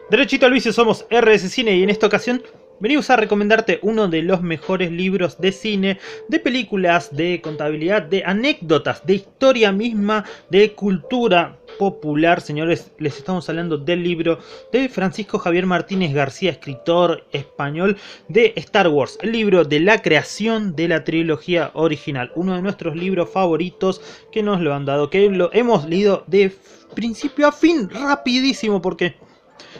Derechito al vicio, somos RS Cine y en esta ocasión venimos a recomendarte uno de los mejores libros de cine, de películas, de contabilidad, de anécdotas, de historia misma, de cultura popular. Señores, les estamos hablando del libro de Francisco Javier Martínez García, escritor español de Star Wars, el libro de la creación de la trilogía original, uno de nuestros libros favoritos que nos lo han dado, que lo hemos leído de principio a fin rapidísimo porque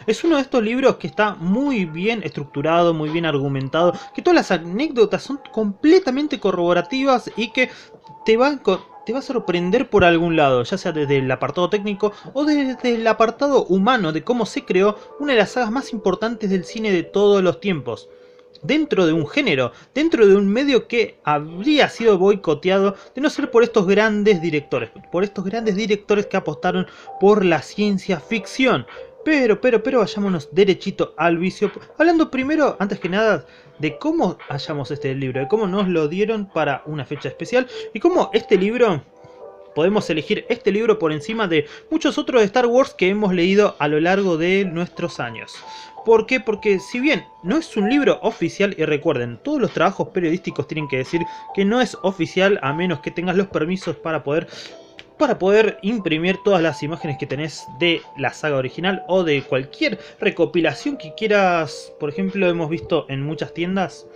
es uno de estos libros que está muy bien estructurado, muy bien argumentado, que todas las anécdotas son completamente corroborativas y que te va a sorprender por algún lado, ya sea desde el apartado técnico o desde el apartado humano de cómo se creó una de las sagas más importantes del cine de todos los tiempos. Dentro de un género, dentro de un medio que habría sido boicoteado de no ser por estos grandes directores, que apostaron por la ciencia ficción. Pero vayámonos derechito al vicio. Hablando primero, antes que nada, de cómo hallamos este libro, de cómo nos lo dieron para una fecha especial y cómo este libro, podemos elegir este libro por encima de muchos otros de Star Wars que hemos leído a lo largo de nuestros años. ¿Por qué? Porque si bien no es un libro oficial, y recuerden, todos los trabajos periodísticos tienen que decir que no es oficial a menos que tengas los permisos para poder imprimir todas las imágenes que tenés de la saga original o de cualquier recopilación que quieras. Por ejemplo, hemos visto en muchas tiendas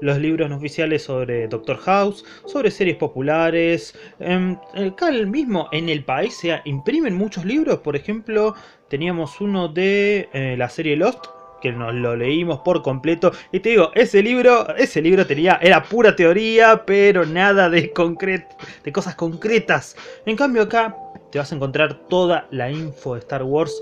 los libros no oficiales sobre Doctor House, sobre series populares. Acá mismo en el país se imprimen muchos libros. Por ejemplo, teníamos uno de la serie Lost, que nos lo leímos por completo. Y te digo, ese libro era pura teoría, pero nada de de cosas concretas. En cambio acá te vas a encontrar toda la info de Star Wars.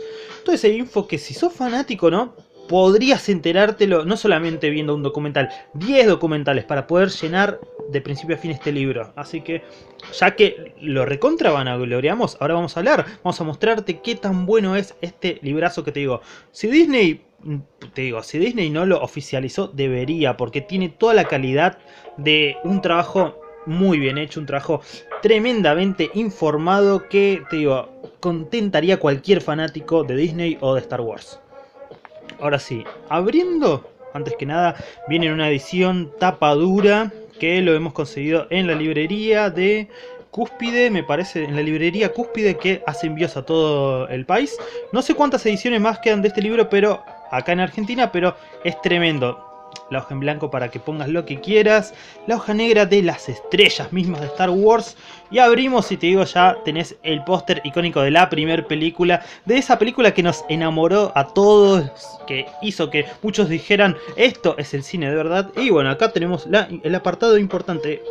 Toda esa info que si sos fanático, ¿no? Podrías enterártelo no solamente viendo un documental, 10 documentales para poder llenar de principio a fin este libro. Así que, ya que lo recontra vanagloriamos, ahora vamos a hablar, vamos a mostrarte qué tan bueno es este librazo que te digo. Si Disney, si Disney no lo oficializó, debería, porque tiene toda la calidad de un trabajo muy bien hecho, un trabajo tremendamente informado que, te digo, contentaría a cualquier fanático de Disney o de Star Wars. Ahora sí, abriendo, antes que nada, viene en una edición tapa dura que lo hemos conseguido en la librería de Cúspide, me parece, en la librería Cúspide, que hace envíos a todo el país. No sé cuántas ediciones más quedan de este libro, pero acá en Argentina, pero es tremendo. La hoja en blanco para que pongas lo que quieras, la hoja negra de las estrellas mismas de Star Wars, y abrimos y te digo, ya tenés el póster icónico de la primera película, de esa película que nos enamoró a todos, que hizo que muchos dijeran esto es el cine de verdad. Y bueno, acá tenemos el apartado importante,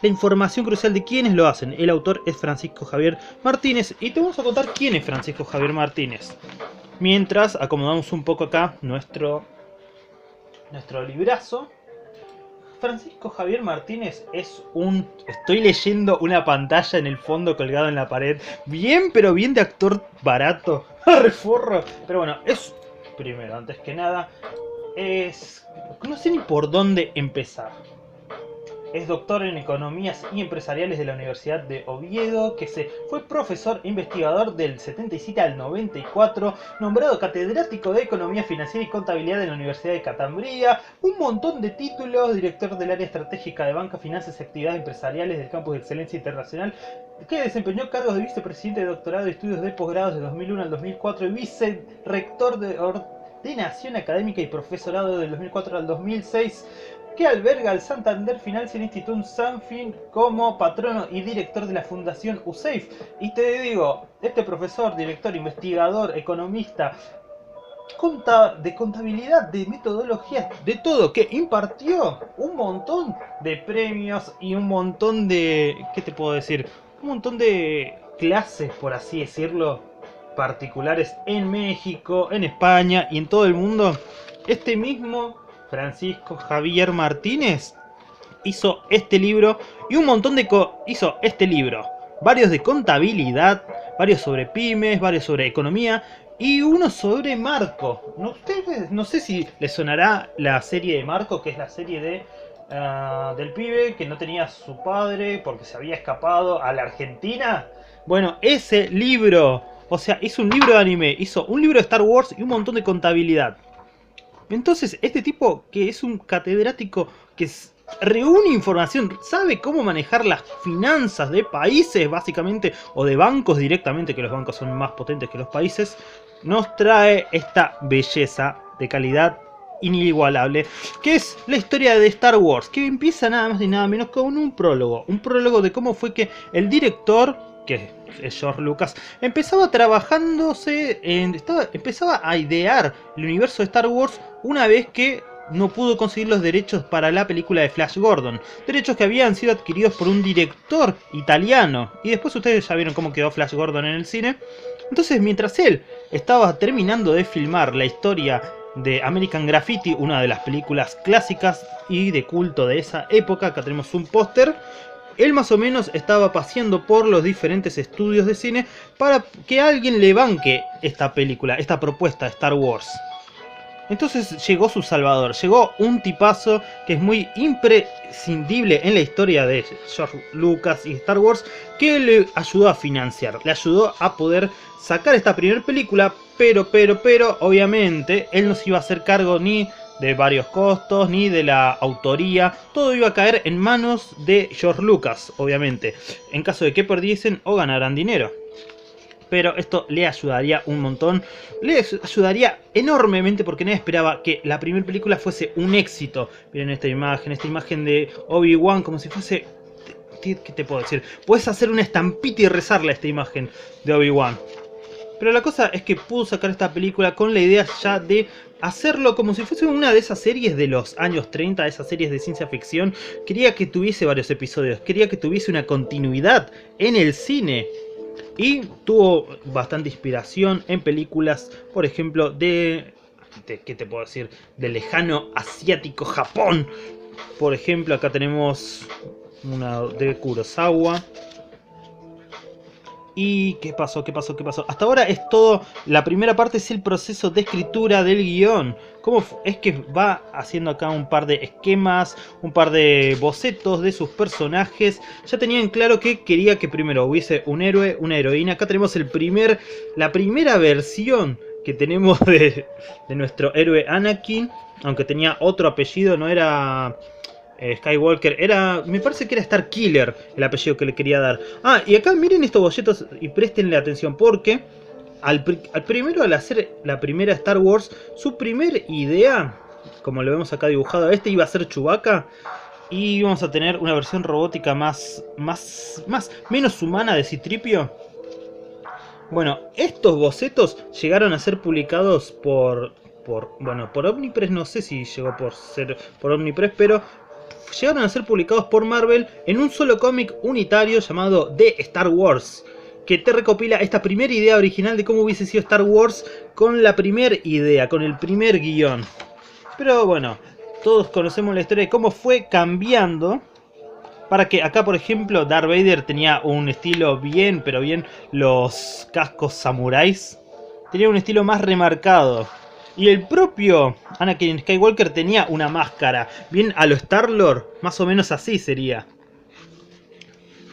la información crucial de quiénes lo hacen. El autor es Francisco Javier Martínez y te vamos a contar quién es Francisco Javier Martínez, mientras acomodamos un poco acá nuestro librazo. Francisco Javier Martínez es un... Estoy leyendo una pantalla en el fondo colgado en la pared. Bien, pero bien de actor barato. Reforro. Pero bueno, es... Primero, antes que nada, es... No sé ni por dónde empezar. Es doctor en Economías y Empresariales de la Universidad de Oviedo, que fue profesor e investigador del 77 al 94, nombrado catedrático de Economía Financiera y Contabilidad de la Universidad de Catambria, un montón de títulos, director del área estratégica de Banca, Finanzas y Actividades Empresariales del Campus de Excelencia Internacional, que desempeñó cargos de vicepresidente de doctorado y estudios de posgrados de 2001 al 2004 y vicerrector de ordenación académica y profesorado del 2004 al 2006, que alberga al Santander Financial Institute Sanfin como patrono y director de la Fundación USAIF. Y te digo, este profesor, director, investigador, economista, de contabilidad, de metodologías, de todo, que impartió un montón de premios y un montón de... ¿Qué te puedo decir? Un montón de clases, por así decirlo, particulares en México, en España y en todo el mundo. Este mismo Francisco Javier Martínez hizo este libro y un montón de... hizo este libro. Varios de contabilidad, varios sobre pymes, varios sobre economía y uno sobre Marco. No sé si les sonará la serie de Marco, que es la serie del pibe que no tenía su padre porque se había escapado a la Argentina. Bueno, ese libro O sea, hizo un libro de anime, hizo un libro de Star Wars y un montón de contabilidad. Entonces, este tipo que es un catedrático que reúne información, sabe cómo manejar las finanzas de países básicamente, o de bancos directamente, que los bancos son más potentes que los países, nos trae esta belleza de calidad inigualable, que es la historia de Star Wars, que empieza nada más y nada menos con un prólogo de cómo fue que el director, que es George Lucas, empezaba empezaba a idear el universo de Star Wars una vez que no pudo conseguir los derechos para la película de Flash Gordon, derechos que habían sido adquiridos por un director italiano, y después ustedes ya vieron cómo quedó Flash Gordon en el cine. Entonces, mientras él estaba terminando de filmar la historia de American Graffiti, una de las películas clásicas y de culto de esa época, acá tenemos un póster, él más o menos estaba paseando por los diferentes estudios de cine para que alguien le banque esta película, esta propuesta de Star Wars. Entonces llegó su salvador, llegó un tipazo que es muy imprescindible en la historia de George Lucas y Star Wars, que le ayudó a financiar, le ayudó a poder sacar esta primera película, pero obviamente él no se iba a hacer cargo ni de varios costos, ni de la autoría, todo iba a caer en manos de George Lucas, obviamente, en caso de que perdiesen o ganaran dinero. Pero esto le ayudaría un montón, le ayudaría enormemente porque nadie esperaba que la primera película fuese un éxito. Miren esta imagen de Obi-Wan como si fuese... ¿Qué te puedo decir? Puedes hacer una estampita y rezarle a esta imagen de Obi-Wan. Pero la cosa es que pudo sacar esta película con la idea ya de hacerlo como si fuese una de esas series de los años 30, esas series de ciencia ficción. Quería que tuviese varios episodios, quería que tuviese una continuidad en el cine. Y tuvo bastante inspiración en películas, por ejemplo, ¿qué te puedo decir? Del lejano asiático Japón. Por ejemplo, acá tenemos una de Kurosawa. ¿Y qué pasó? Hasta ahora es todo, la primera parte es el proceso de escritura del guión. ¿Cómo es que va haciendo acá un par de esquemas, un par de bocetos de sus personajes? Ya tenían claro que quería que primero hubiese un héroe, una heroína. Acá tenemos la primera versión que tenemos de nuestro héroe Anakin. Aunque tenía otro apellido, no era... Skywalker, me parece que era Starkiller el apellido que le quería dar. Ah, y acá miren estos bocetos y prestenle atención porque al hacer la primera Star Wars, su primer idea, como lo vemos acá dibujado, iba a ser Chewbacca y íbamos a tener una versión robótica menos humana de C-3PO. Bueno, estos bocetos llegaron a ser publicados por Omnipress, no sé si llegó por Omnipress, pero llegaron a ser publicados por Marvel en un solo cómic unitario llamado The Star Wars, que te recopila esta primera idea original de cómo hubiese sido Star Wars con la primera idea, con el primer guión. Pero bueno, todos conocemos la historia de cómo fue cambiando para que acá, por ejemplo, Darth Vader tenía un estilo bien, pero bien, los cascos samuráis, tenía un estilo más remarcado. Y el propio Anakin Skywalker tenía una máscara, bien a lo Star-Lord, más o menos así sería.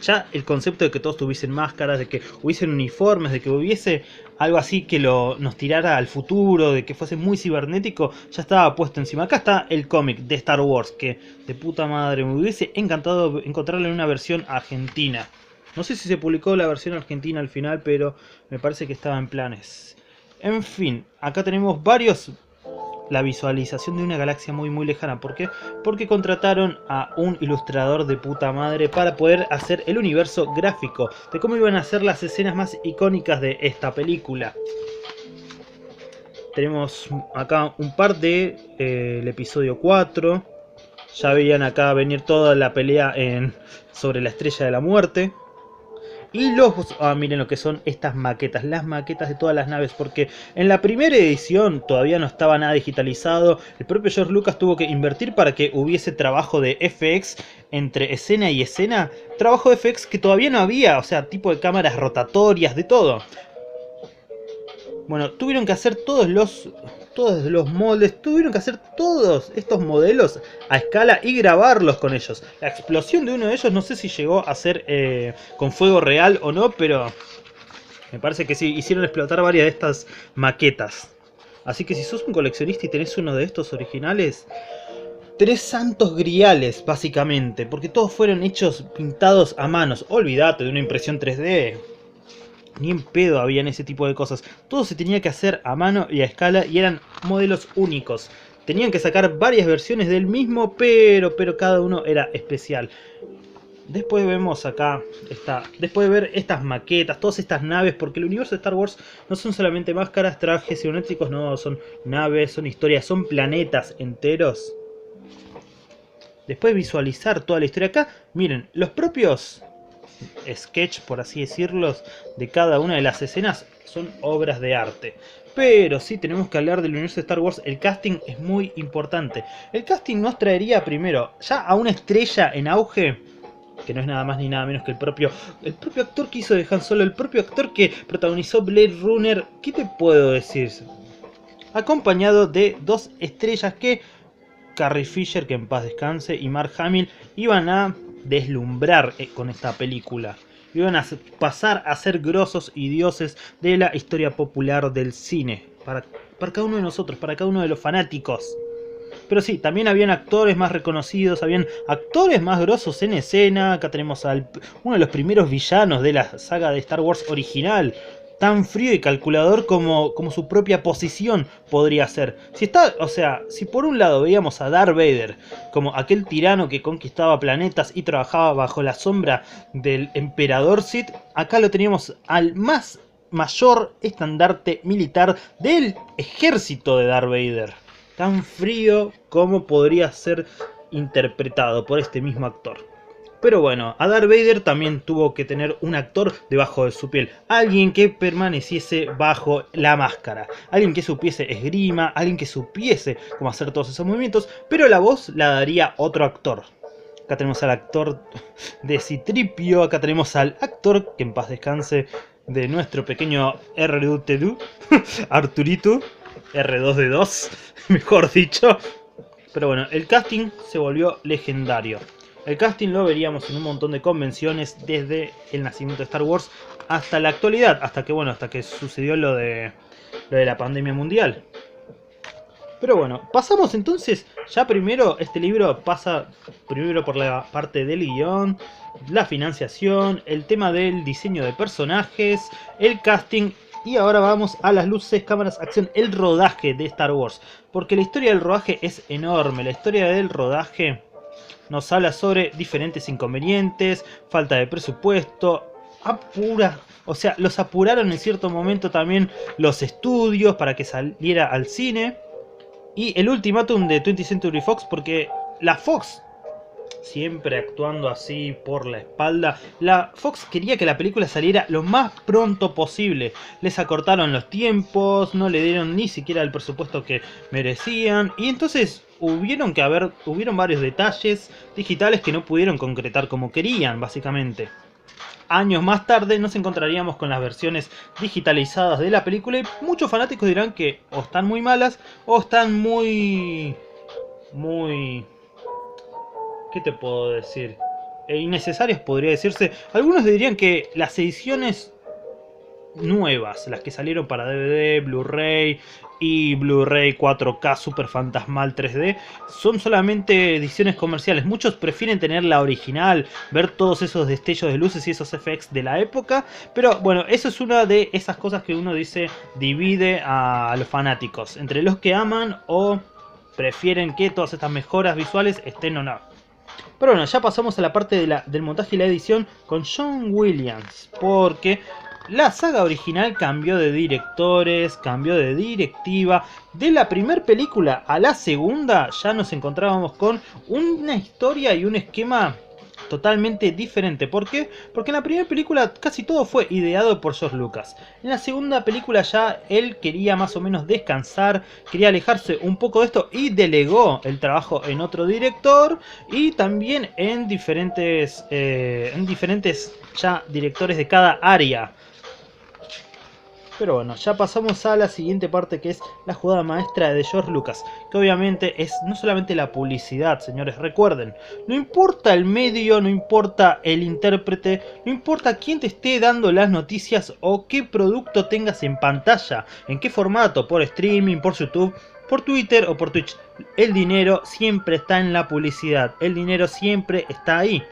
Ya el concepto de que todos tuviesen máscaras, de que hubiesen uniformes, de que hubiese algo así que nos tirara al futuro, de que fuese muy cibernético, ya estaba puesto encima. Acá está el cómic de Star Wars, que de puta madre me hubiese encantado encontrarlo en una versión argentina. No sé si se publicó la versión argentina al final, pero me parece que estaba en planes. En fin, acá tenemos la visualización de una galaxia muy lejana. ¿Por qué? Porque contrataron a un ilustrador de puta madre para poder hacer el universo gráfico de cómo iban a ser las escenas más icónicas de esta película. Tenemos acá un par de el episodio 4. Ya veían acá venir toda la pelea sobre la Estrella de la Muerte. Y miren lo que son estas maquetas, las maquetas de todas las naves, porque en la primera edición todavía no estaba nada digitalizado. El propio George Lucas tuvo que invertir para que hubiese trabajo de FX entre escena y escena. Trabajo de FX que todavía no había, o sea, tipo de cámaras rotatorias, de todo. Bueno, tuvieron que hacer todos los moldes, tuvieron que hacer todos estos modelos a escala y grabarlos con ellos. La explosión de uno de ellos no sé si llegó a ser con fuego real o no, pero Me parece que sí, hicieron explotar varias de estas maquetas. Así que si sos un coleccionista y tenés uno de estos originales, tenés santos griales, básicamente. Porque todos fueron hechos, pintados a manos. Olvídate de una impresión 3D. Ni en pedo habían ese tipo de cosas. Todo se tenía que hacer a mano y a escala y eran modelos únicos. Tenían que sacar varias versiones del mismo, pero cada uno era especial. Después vemos acá, después de ver estas maquetas, todas estas naves, porque el universo de Star Wars no son solamente máscaras, trajes geométricos, no, son naves, son historias, son planetas enteros. Después de visualizar toda la historia acá, miren, los propios sketch, por así decirlos, de cada una de las escenas son obras de arte. Pero si tenemos que hablar del universo de Star Wars, el casting es muy importante. El casting nos traería primero ya a una estrella en auge, que no es nada más ni nada menos que el propio actor que hizo de Han Solo, el propio actor que protagonizó Blade Runner. ¿Qué te puedo decir? Acompañado de dos estrellas que Carrie Fisher, que en paz descanse, y Mark Hamill iban a deslumbrar con esta película. Iban a pasar a ser grosos y dioses de la historia popular del cine. Para cada uno de nosotros, para cada uno de los fanáticos. Pero sí, también habían actores más reconocidos, habían actores más grosos en escena. Acá tenemos a uno de los primeros villanos de la saga de Star Wars original. Tan frío y calculador como su propia posición podría ser. Si por un lado veíamos a Darth Vader como aquel tirano que conquistaba planetas y trabajaba bajo la sombra del emperador Sith, acá lo teníamos al mayor estandarte militar del ejército de Darth Vader. Tan frío como podría ser interpretado por este mismo actor. Pero bueno, a Darth Vader también tuvo que tener un actor debajo de su piel. Alguien que permaneciese bajo la máscara. Alguien que supiese esgrima, alguien que supiese cómo hacer todos esos movimientos. Pero la voz la daría otro actor. Acá tenemos al actor de C-3PO, acá tenemos al actor, que en paz descanse, de nuestro pequeño R2D2, Arturito, R2D2, mejor dicho. Pero bueno, el casting se volvió legendario. El casting lo veríamos en un montón de convenciones desde el nacimiento de Star Wars hasta la actualidad, hasta que sucedió lo de la pandemia mundial. Pero bueno, pasamos entonces, ya primero este libro pasa primero por la parte del guión, la financiación, el tema del diseño de personajes, el casting. Y ahora vamos a las luces, cámaras, acción, el rodaje de Star Wars. Porque la historia del rodaje es enorme, la historia del rodaje nos habla sobre diferentes inconvenientes, falta de presupuesto, los apuraron en cierto momento también los estudios para que saliera al cine. Y el ultimátum de 20th Century Fox, porque la Fox, siempre actuando así por la espalda, la Fox quería que la película saliera lo más pronto posible. Les acortaron los tiempos, no le dieron ni siquiera el presupuesto que merecían. Y entonces hubieron varios detalles digitales que no pudieron concretar como querían, básicamente. Años más tarde nos encontraríamos con las versiones digitalizadas de la película y muchos fanáticos dirán que o están muy malas o están muy... ¿Qué te puedo decir? Innecesarias, podría decirse. Algunos dirían que las ediciones nuevas, las que salieron para DVD, Blu-ray y Blu-ray 4K Super Fantasmal 3D, son solamente ediciones comerciales. Muchos prefieren tener la original, ver todos esos destellos de luces y esos effects de la época. Pero bueno, eso es una de esas cosas que uno dice divide a los fanáticos, entre los que aman o prefieren que todas estas mejoras visuales estén o no. Pero bueno, ya pasamos a la parte del montaje y la edición con John Williams, porque la saga original cambió de directores, cambió de directiva. De la primera película a la segunda ya nos encontrábamos con una historia y un esquema totalmente diferente. ¿Por qué? Porque en la primera película casi todo fue ideado por George Lucas. En la segunda película ya él quería más o menos descansar, quería alejarse un poco de esto y delegó el trabajo en otro director y también en diferentes ya directores de cada área. Pero bueno, ya pasamos a la siguiente parte, que es la jugada maestra de George Lucas, que obviamente es no solamente la publicidad, señores, recuerden, no importa el medio, no importa el intérprete, no importa quién te esté dando las noticias o qué producto tengas en pantalla, en qué formato, por streaming, por YouTube, por Twitter o por Twitch, el dinero siempre está en la publicidad, el dinero siempre está ahí.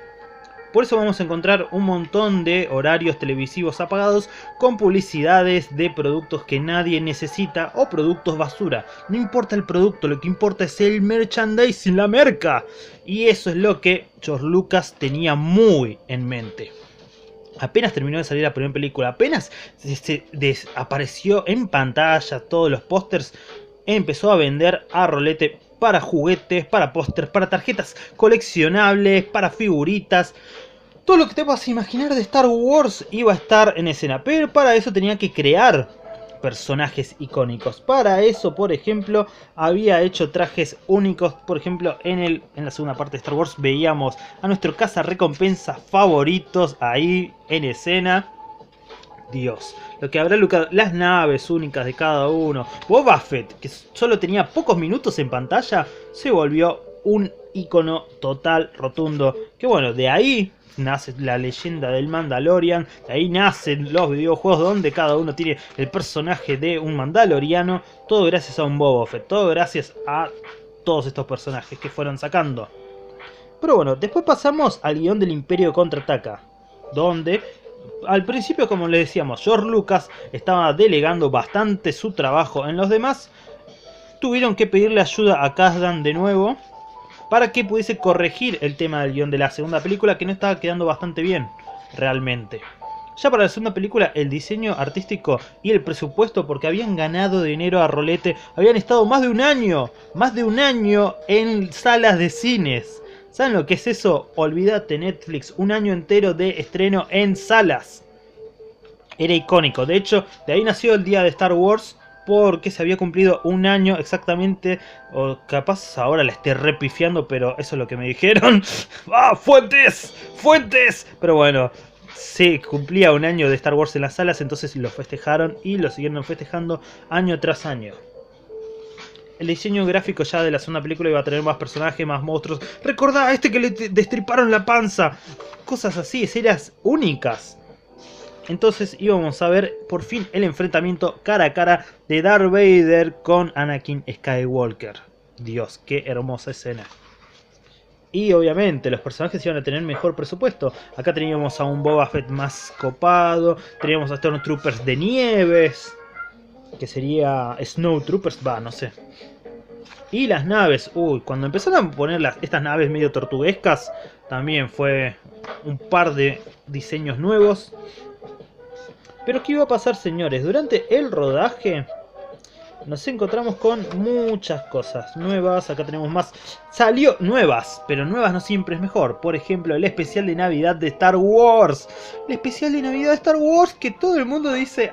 Por eso vamos a encontrar un montón de horarios televisivos apagados con publicidades de productos que nadie necesita o productos basura. No importa el producto, lo que importa es el merchandising, la merca. Y eso es lo que George Lucas tenía muy en mente. Apenas terminó de salir la primera película, apenas apareció en pantalla todos los pósters, empezó a vender a rolete para juguetes, para pósters, para tarjetas coleccionables, para figuritas. Todo lo que te puedas imaginar de Star Wars iba a estar en escena, pero para eso tenía que crear personajes icónicos. Para eso, por ejemplo, había hecho trajes únicos. Por ejemplo, en la segunda parte de Star Wars veíamos a nuestro cazarrecompensas favoritos ahí en escena. Dios, lo que habrá lucrado, las naves únicas de cada uno. Boba Fett, que solo tenía pocos minutos en pantalla, se volvió un icono total, rotundo. Que bueno, de ahí nace la leyenda del Mandalorian, de ahí nacen los videojuegos donde cada uno tiene el personaje de un mandaloriano. Todo gracias a un Boba Fett, todo gracias a todos estos personajes que fueron sacando. Pero bueno, después pasamos al guión del Imperio Contraataca, donde al principio, como les decíamos, George Lucas estaba delegando bastante su trabajo en los demás. Tuvieron que pedirle ayuda a Kasdan de nuevo para que pudiese corregir el tema del guión de la segunda película, que no estaba quedando bastante bien, realmente. Ya para la segunda película, el diseño artístico y el presupuesto, porque habían ganado dinero a rolete, habían estado más de un año en salas de cines. ¿Saben lo que es eso? Olvídate, Netflix, un año entero de estreno en salas. Era icónico, de hecho, de ahí nació el día de Star Wars, porque se había cumplido un año exactamente, o capaz ahora la esté repifiando, pero eso es lo que me dijeron. ¡Ah, fuentes! ¡Fuentes! Pero bueno, se cumplía un año de Star Wars en las salas, entonces lo festejaron y lo siguieron festejando año tras año. El diseño gráfico ya de la segunda película iba a tener más personajes, más monstruos. Recordá a este que le destriparon la panza. Cosas así, escenas únicas. Entonces íbamos a ver por fin el enfrentamiento cara a cara de Darth Vader con Anakin Skywalker. Dios, qué hermosa escena. Y obviamente los personajes iban a tener mejor presupuesto. Acá teníamos a un Boba Fett más copado. Teníamos a Stormtroopers de nieves, que sería Snowtroopers, no sé. Y las naves, cuando empezaron a poner estas naves medio tortuguescas, también fue un par de diseños nuevos. Pero ¿qué iba a pasar, señores? Durante el rodaje nos encontramos con muchas cosas nuevas. Acá tenemos más. Salió nuevas, pero nuevas no siempre es mejor. Por ejemplo, el especial de Navidad de Star Wars. El especial de Navidad de Star Wars que todo el mundo dice,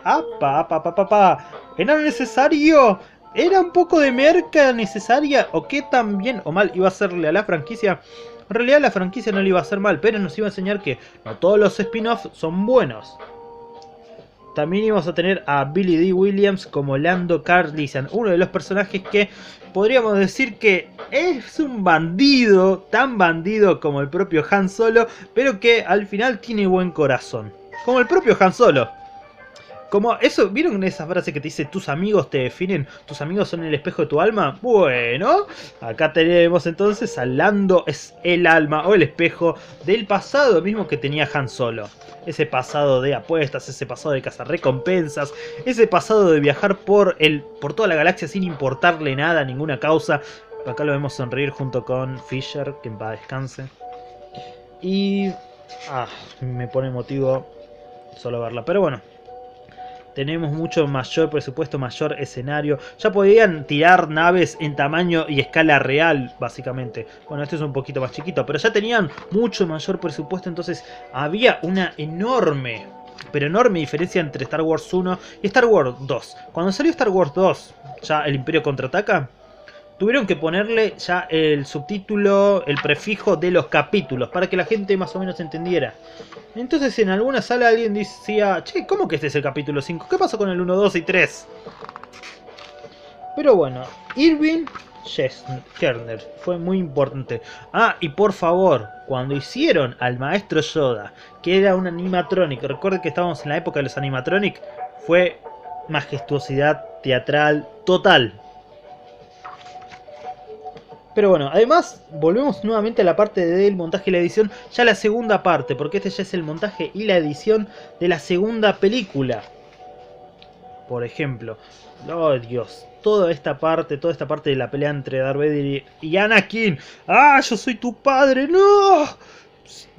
¿era necesario? ¿Era un poco de merca necesaria? ¿O qué tan bien o mal iba a hacerle a la franquicia? En realidad la franquicia no le iba a hacer mal, pero nos iba a enseñar que no todos los spin-offs son buenos. También íbamos a tener a Billy Dee Williams como Lando Calrissian, uno de los personajes que podríamos decir que es un bandido, tan bandido como el propio Han Solo, pero que al final tiene buen corazón, como el propio Han Solo. Como eso, ¿vieron esa frase que te dice tus amigos te definen? ¿Tus amigos son el espejo de tu alma? Bueno, acá tenemos entonces a Lando, es el alma o el espejo del pasado mismo que tenía Han Solo. Ese pasado de apuestas, ese pasado de cazarrecompensas, ese pasado de viajar por toda la galaxia sin importarle nada, ninguna causa. Acá lo vemos sonreír junto con Fisher, que en paz descanse. Y me pone emotivo solo verla, pero bueno. Tenemos mucho mayor presupuesto, mayor escenario. Ya podían tirar naves en tamaño y escala real, básicamente. Bueno, este es un poquito más chiquito, pero ya tenían mucho mayor presupuesto. Entonces había una enorme, pero enorme diferencia entre Star Wars 1 y Star Wars 2. Cuando salió Star Wars 2, ya el Imperio Contraataca, tuvieron que ponerle ya el subtítulo, el prefijo de los capítulos, para que la gente más o menos entendiera. Entonces en alguna sala alguien decía, che, ¿cómo que este es el capítulo 5? ¿Qué pasó con el 1, 2 y 3? Pero bueno, Irving Kerner fue muy importante. Ah, y por favor, cuando hicieron al maestro Yoda, que era un animatronic, recuerden que estábamos en la época de los animatronic, fue majestuosidad teatral total. Pero bueno, además volvemos nuevamente a la parte del montaje y la edición, ya la segunda parte, porque este ya es el montaje y la edición de la segunda película. Por ejemplo, oh Dios, toda esta parte de la pelea entre Darth Vader y Anakin. ¡Ah, yo soy tu padre! ¡No!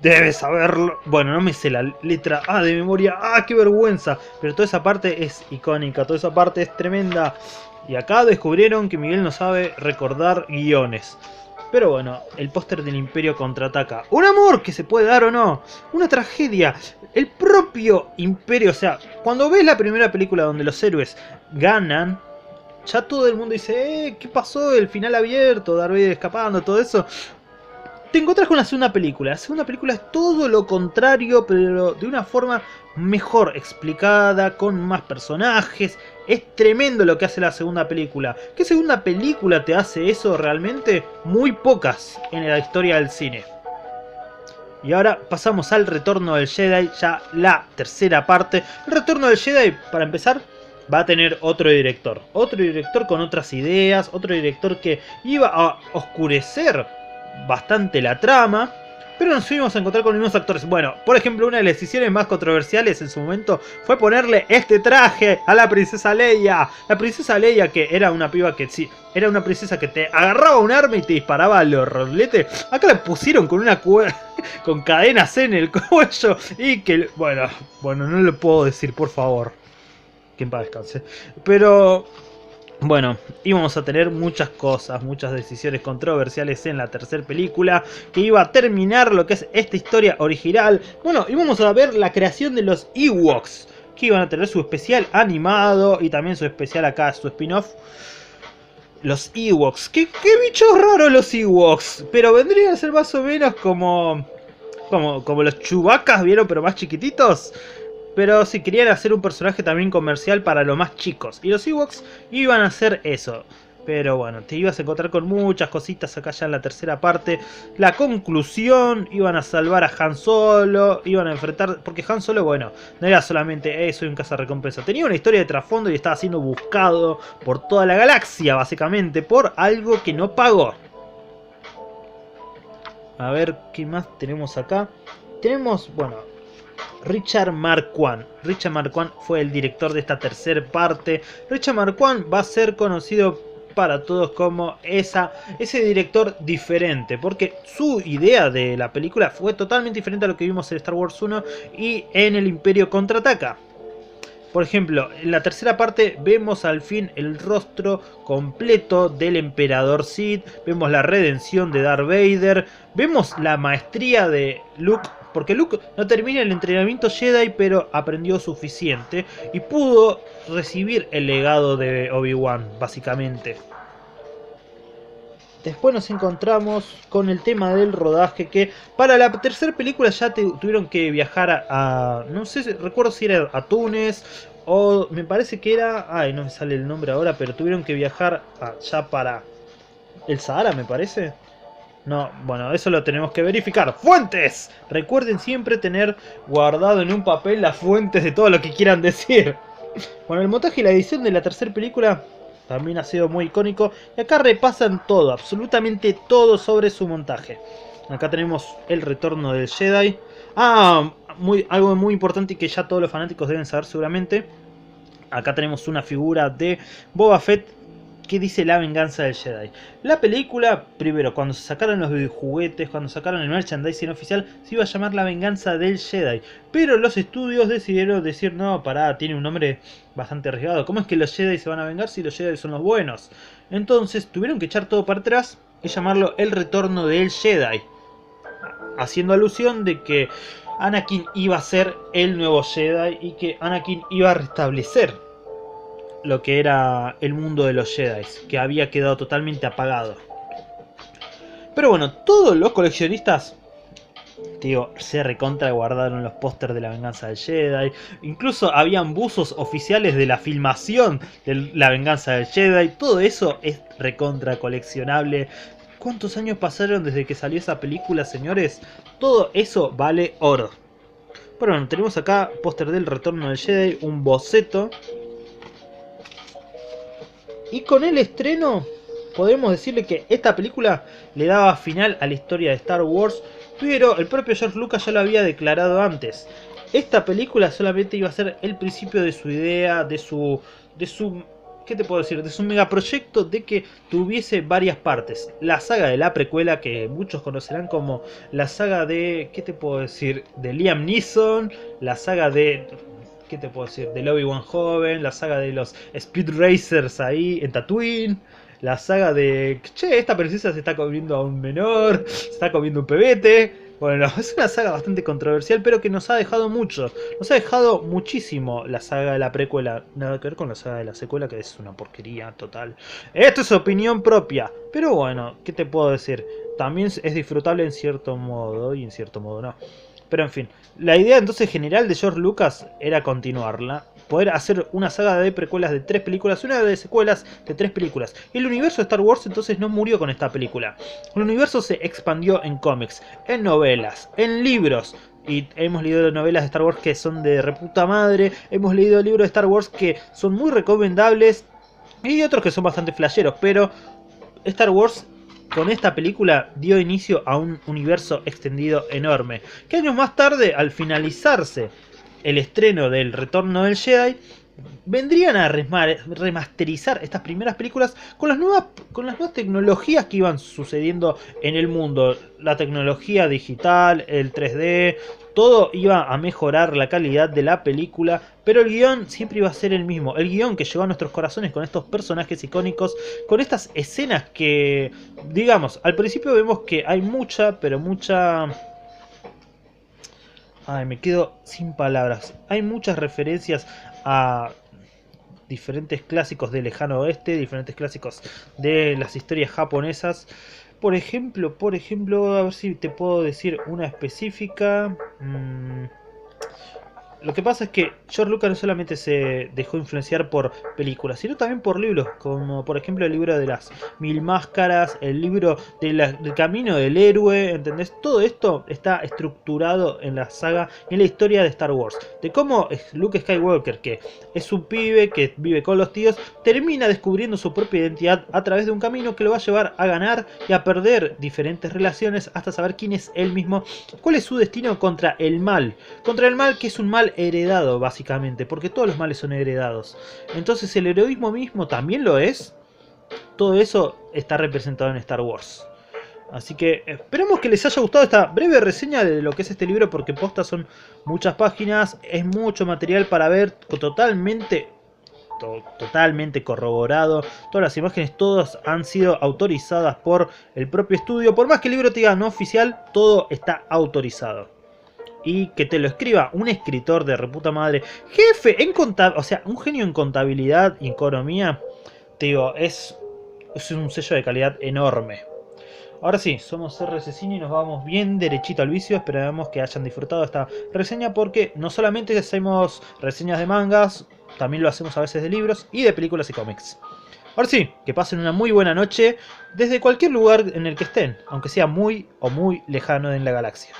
Debes saberlo. Bueno, no me sé la letra A de memoria. ¡Ah, qué vergüenza! Pero toda esa parte es icónica, toda esa parte es tremenda. Y acá descubrieron que Miguel no sabe recordar guiones. Pero bueno, el póster del Imperio contraataca. ¡Un amor que se puede dar o no! ¡Una tragedia! El propio Imperio, o sea, cuando ves la primera película donde los héroes ganan, ya todo el mundo dice, ¿qué pasó? El final abierto, Darth Vader escapando, todo eso. Te encontrás con la segunda película. La segunda película es todo lo contrario, pero de una forma mejor explicada, con más personajes. Es tremendo lo que hace la segunda película. ¿Qué segunda película te hace eso realmente? Muy pocas en la historia del cine. Y ahora pasamos al Retorno del Jedi, ya la tercera parte. El Retorno del Jedi, para empezar, va a tener otro director. Otro director con otras ideas, otro director que iba a oscurecer bastante la trama, pero nos fuimos a encontrar con los mismos actores. Bueno, por ejemplo, una de las decisiones más controversiales en su momento fue ponerle este traje a la princesa Leia. La princesa Leia, que era una piba que sí, era una princesa que te agarraba un arma y te disparaba a los roletes. Acá la pusieron con una con cadenas en el cuello y que, bueno, no lo puedo decir, por favor. Que en paz descanse. Pero bueno, íbamos a tener muchas cosas, muchas decisiones controversiales en la tercera película, que iba a terminar lo que es esta historia original. Bueno, íbamos a ver la creación de los Ewoks, que iban a tener su especial animado y también su especial acá, su spin-off. Los Ewoks, ¿Qué bichos raros los Ewoks, pero vendrían a ser más o menos como los Chewbaccas, ¿vieron? Pero más chiquititos. Pero si querían hacer un personaje también comercial para los más chicos. Y los Ewoks iban a hacer eso. Pero bueno, te ibas a encontrar con muchas cositas acá ya en la tercera parte. La conclusión, iban a salvar a Han Solo, iban a enfrentar... Porque Han Solo, bueno, no era solamente soy un cazarrecompensa. Tenía una historia de trasfondo y estaba siendo buscado por toda la galaxia, básicamente, por algo que no pagó. A ver, ¿qué más tenemos acá? Tenemos, bueno... Richard Marquand. Richard Marquand fue el director de esta tercera parte. Richard Marquand va a ser conocido para todos como ese director diferente, porque su idea de la película fue totalmente diferente a lo que vimos en Star Wars 1 y en el Imperio Contraataca. Por ejemplo, en la tercera parte vemos al fin el rostro completo del Emperador Sith, vemos la redención de Darth Vader, vemos la maestría de Luke, porque Luke no termina el entrenamiento Jedi, pero aprendió suficiente y pudo recibir el legado de Obi-Wan, básicamente. Después nos encontramos con el tema del rodaje, que para la tercera película ya tuvieron que viajar a... No sé, recuerdo si era a Túnez o me parece que era... Ay, no me sale el nombre ahora, pero tuvieron que viajar allá para el Sahara, me parece. No, bueno, eso lo tenemos que verificar. ¡Fuentes! Recuerden siempre tener guardado en un papel las fuentes de todo lo que quieran decir. Bueno, el montaje y la edición de la tercera película también ha sido muy icónico. Y acá repasan todo, absolutamente todo sobre su montaje. Acá tenemos el retorno del Jedi. Algo muy importante y que ya todos los fanáticos deben saber seguramente. Acá tenemos una figura de Boba Fett que dice la venganza del Jedi. La película, primero, cuando se sacaron los juguetes, cuando sacaron el merchandising oficial, se iba a llamar La venganza del Jedi. Pero los estudios decidieron decir, no, pará, tiene un nombre bastante arriesgado. ¿Cómo es que los Jedi se van a vengar si los Jedi son los buenos? Entonces tuvieron que echar todo para atrás y llamarlo El retorno del Jedi. Haciendo alusión de que Anakin iba a ser el nuevo Jedi y que Anakin iba a restablecer lo que era el mundo de los Jedi, que había quedado totalmente apagado. Pero bueno, todos los coleccionistas, digo, se recontra guardaron los pósters de la venganza del Jedi. Incluso habían buzos oficiales de la filmación de la venganza del Jedi. Todo eso es recontra coleccionable. ¿Cuántos años pasaron desde que salió esa película, señores? Todo eso vale oro. Pero bueno, tenemos acá póster del retorno del Jedi, un boceto. Y con el estreno podemos decirle que esta película le daba final a la historia de Star Wars. Pero el propio George Lucas ya lo había declarado antes. Esta película solamente iba a ser el principio de su idea, de su ¿qué te puedo decir? De su megaproyecto de que tuviese varias partes. La saga de la precuela, que muchos conocerán como la saga de, ¿qué te puedo decir? De Liam Neeson, la saga de, ¿qué te puedo decir? De Obi-Wan joven, la saga de los Speed Racers ahí en Tatooine. La saga de, che, esta princesa se está comiendo a un menor, se está comiendo un pebete. Bueno, es una saga bastante controversial, pero que nos ha dejado mucho. Nos ha dejado muchísimo la saga de la precuela. Nada que ver con la saga de la secuela, que es una porquería total. Esto es opinión propia. Pero bueno, ¿qué te puedo decir? También es disfrutable en cierto modo y en cierto modo no. Pero en fin, la idea entonces general de George Lucas era continuarla. Poder hacer una saga de precuelas de 3 películas, una de secuelas de 3 películas. El universo de Star Wars entonces no murió con esta película. El universo se expandió en cómics, en novelas, en libros. Y hemos leído novelas de Star Wars que son de reputa madre. Hemos leído libros de Star Wars que son muy recomendables. Y otros que son bastante flasheros. Pero Star Wars, con esta película, dio inicio a un universo extendido enorme. Que años más tarde, al finalizarse el estreno del Retorno del Jedi, vendrían a remasterizar estas primeras películas con las nuevas tecnologías que iban sucediendo en el mundo. La tecnología digital, el 3D, todo iba a mejorar la calidad de la película, pero el guión siempre iba a ser el mismo. El guión que llegó a nuestros corazones con estos personajes icónicos, con estas escenas que, digamos, al principio vemos que hay mucha, pero mucha... Ay, me quedo sin palabras. Hay muchas referencias a diferentes clásicos del lejano oeste, diferentes clásicos de las historias japonesas. Por ejemplo, a ver si te puedo decir una específica. Lo que pasa es que George Lucas no solamente se dejó influenciar por películas, sino también por libros, como por ejemplo el libro de las 1000 máscaras, el libro de del camino del héroe, ¿entendés? Todo esto está estructurado en la saga, en la historia de Star Wars. De cómo Luke Skywalker, que es un pibe que vive con los tíos, termina descubriendo su propia identidad a través de un camino que lo va a llevar a ganar y a perder diferentes relaciones hasta saber quién es él mismo, cuál es su destino contra el mal. Contra el mal, que es un mal heredado básicamente, porque todos los males son heredados. Entonces el heroísmo mismo también lo es. Todo eso está representado en Star Wars. Así que esperemos que les haya gustado esta breve reseña de lo que es este libro, porque posta son muchas páginas, es mucho material para ver, totalmente corroborado. Todas las imágenes, todas han sido autorizadas por el propio estudio. Por más que el libro te diga no oficial, todo está autorizado. Y que te lo escriba un escritor de reputa madre, jefe en contabilidad, o sea, un genio en contabilidad y economía, te digo, es un sello de calidad enorme. Ahora sí, somos RC Cine y nos vamos bien derechito al vicio. Esperamos que hayan disfrutado esta reseña, porque no solamente hacemos reseñas de mangas, también lo hacemos a veces de libros y de películas y cómics. Ahora sí, que pasen una muy buena noche desde cualquier lugar en el que estén, aunque sea muy o muy lejano en la galaxia.